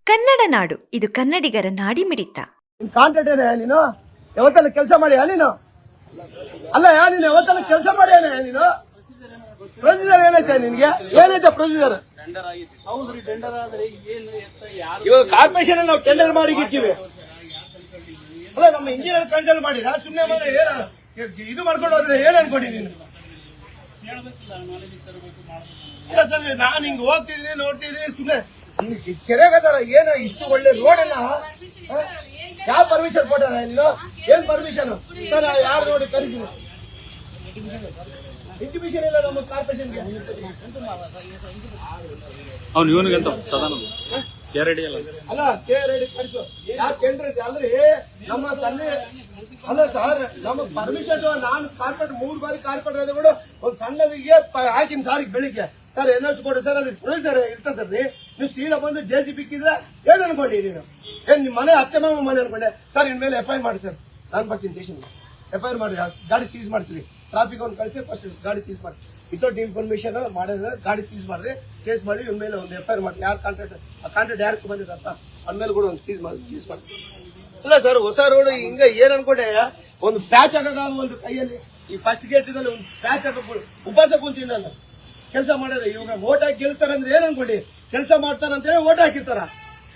ಕನ್ನಡ ನಾಡು, ಇದು ಕನ್ನಡಿಗರ ನಾಡಿಮಿಡಿತ. ಕಾಂಟ್ರಾಕ್ಟ್ ಏನೇ ನೀನು ಯಾವತ್ತಲ್ಲ ಕೆಲಸ ಮಾಡಿ ನೀನು ಅಲ್ಲ ನೀನು ಯಾವತ್ತಲ್ಲ ಕೆಲಸ ಮಾಡಿ ನೀನು ಪ್ರೊಸೀಜರ್ ಏನೈತೆ ನಿನ್ಗೆ ಏನೈತೆ ಪ್ರೊಸೀಜರ್ ಇವಾಗ ಕಾರ್ಪೊರೇಷನ್ ನಾವು ಟೆಂಡರ್ ಮಾಡಿ ಇಕ್ಕಿವಿ ಅಲ್ಲ ನಮ್ಮ ಇಂಜಿನಿಯರ್ ಕನ್ಸಲ್ಟ್ ಮಾಡಿ ಸುಮ್ಮನೆ ಮಾಡಿ ಇದು ಮಾಡ್ಕೊಂಡು ಹೋದ್ರೆ ಏನ್ ಅನ್ಕೊಂಡಿ ನೀನು ಇಲ್ಲ ಸರ್ ನಾನು ಹಿಂಗ್ ಹೋಗ್ತಿದ್ದೀನಿ ನೋಡ್ತಿದ್ದೀನಿ ಸುಮ್ಮನೆ ಕೆರೆಗದಾರ ಏನ ಇಷ್ಟು ಒಳ್ಳೆ ರೋಡ್ ಅನ್ನ ಯಾವ ಪರ್ಮಿಷನ್ ಕೊಟ್ಟಾರ ನೀನು ಏನ್ ಪರ್ಮಿಷನ್ ಸರ್ ಯಾರು ನೋಡಿ ಕರೀತೀನಿ ಇಂಟಿಮಿಷನ್ ಇಲ್ಲ ನಮ್ಮ ಕಾರ್ಪೊರೇಷನ್ಗೆ ಅವ್ನು ಇವನಿಗೆ ಅಂತ ಕೆರೆಡಿ ಅಲ್ಲ ಕೆರೆಡಿ ಕರೆಸು ಯಾವ ಟೆಂಡರ್ ಅಂದ್ರೆ ನಮ್ಮ ತಂದೆ ಅಲ್ಲ ಸರ್ ನಮ್ಮ ಪರ್ಮಿಷನ್ ನಾನು ಕಾರ್ಪೊರೇಟ್ 3 ಬಾರಿ ಕಾರ್ಪೊರೇಟ್ ಕೂಡ ಒಂದು ಸಣ್ಣದಿಗೆ ಹಾಕಿನ ಸಾರಿಗೆ ಬೆಳಿಗ್ಗೆ ಸರ್ ಎನ್ಎಸ್ ಕೊಡಿ ಸರ್ ಅದಕ್ಕೆ ಪ್ರೊಸೀಜರ್ ಇರ್ತದ್ರಿ ನೀವು ಸೀದಾ ಬಂದು ಜೆಸಿ ಬಿಕ್ಕಿದ್ರೆ ಏನ್ ಅನ್ಕೊಂಡಿ ನೀನು ಏನ್ ನಿಮ್ಮ ಮನೆ ಅತ್ತೆ ಮಾಮ ಮನೆ ಅನ್ಕೊಂಡೆ ಸರ್ ಇನ್ಮೇಲೆ FIR ಮಾಡಿ ಸರ್ ನಾನು ಬರ್ತೀನಿ ಸ್ಟೇಷನ್ಗೆ FIR ಮಾಡಿ ಗಾಡಿ ಸೀಸ್ ಮಾಡಿಸ್ರಿ ಟ್ರಾಫಿಕ್ ಅವ್ನು ಕಳಿಸಿ ಫಸ್ಟ್ ಗಾಡಿ ಸೀಸ್ ಮಾಡಿ ವಿತೌಟ್ ಇನ್ಫಾರ್ಮೇಶನ್ ಮಾಡಿದ್ರೆ ಗಾಡಿ ಸೀಸ್ ಮಾಡಿದ್ರೆ ಕೇಸ್ ಮಾಡಿ ಇನ್ಮೇಲೆ ಒಂದು FIR ಮಾಡಿ ಯಾರು ಕಾಂಟ್ರಾಕ್ಟ್ ಆ ಕಾಂಟ್ರಾಕ್ಟ್ ಯಾರು ಬಂದಿದ್ದಂತ ಅಂದ್ಮೇಲೆ ಕೂಡ ಒಂದು ಸೀಸ್ ಮಾಡಿ ಇಲ್ಲ ಸರ್ ಹೊಸ ರೋಡ್ ಹಿಂಗ ಏನ್ ಅನ್ಕೊಂಡೆ ಒಂದು ಪ್ಯಾಚ್ ಹಾಕಕ ಒಂದು ಕೈಯಲ್ಲಿ ಈ ಫಸ್ಟ್ ಗೇಟ್ ಇದ್ದಲ್ಲಿ ಒಂದು ಪ್ಯಾಚ್ ಹಾಕಬೇಕು ಉಪವಾಸ ಕೂತೀನಿ ನಾನು ಕೆಲಸ ಮಾಡಿದ್ರೆ ಇವಾಗ ಓಟ್ ಹಾಕಿ ಗೆಲ್ತಾರ ಅಂದ್ರೆ ಏನ್ ಅನ್ಕೊಂಡಿ ಕೆಲಸ ಮಾಡ್ತಾರ ಅಂತ ಹೇಳಿ ಓಟ್ ಹಾಕಿರ್ತಾರ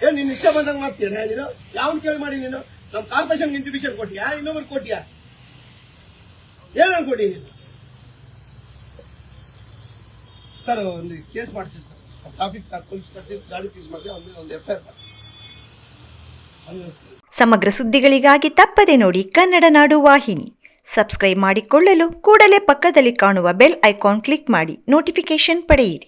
ಏನ್ ನಿನ್ ಇಷ್ಟ ಬಂದಂಗ ಮಾಡ್ತೀಯ ನೀನು ಯಾವನ್ ಕೇಳಿ ಮಾಡಿ ನೀನು ನಮ್ ಕಾರ್ಪೊರೇಷನ್ ಇಂಟಿಮಿಷನ್ ಕೊಟ್ಟಿಯಾ ಇನ್ನೊಬ್ರು ಕೊಟ್ಟಿಯಾ ಏನ್ ಅನ್ಕೊಂಡಿ ನೀನು ಸರ್ ಒಂದು ಕೇಸ್ ಮಾಡಿಸಿ ಸರ್ ಟ್ರಾಫಿಕ್ ಪೊಲೀಸ್ ಕಳಿಸಿ ಗಾಡಿ ಸೀಸ್ ಮಾಡಿ ಒಂದು FIR ಮಾಡಿ ಸಮಗ್ರ ಸುದ್ದಿಗಳಿಗಾಗಿ ತಪ್ಪದೆ ನೋಡಿ ಕನ್ನಡ ನಾಡು ವಾಹಿನಿ. ಸಬ್ಸ್ಕ್ರೈಬ್ ಮಾಡಿಕೊಳ್ಳಲು ಕೂಡಲೇ ಪಕ್ಕದಲ್ಲಿ ಕಾಣುವ ಬೆಲ್ ಐಕಾನ್ ಕ್ಲಿಕ್ ಮಾಡಿ ನೋಟಿಫಿಕೇಶನ್ ಪಡೆಯಿರಿ.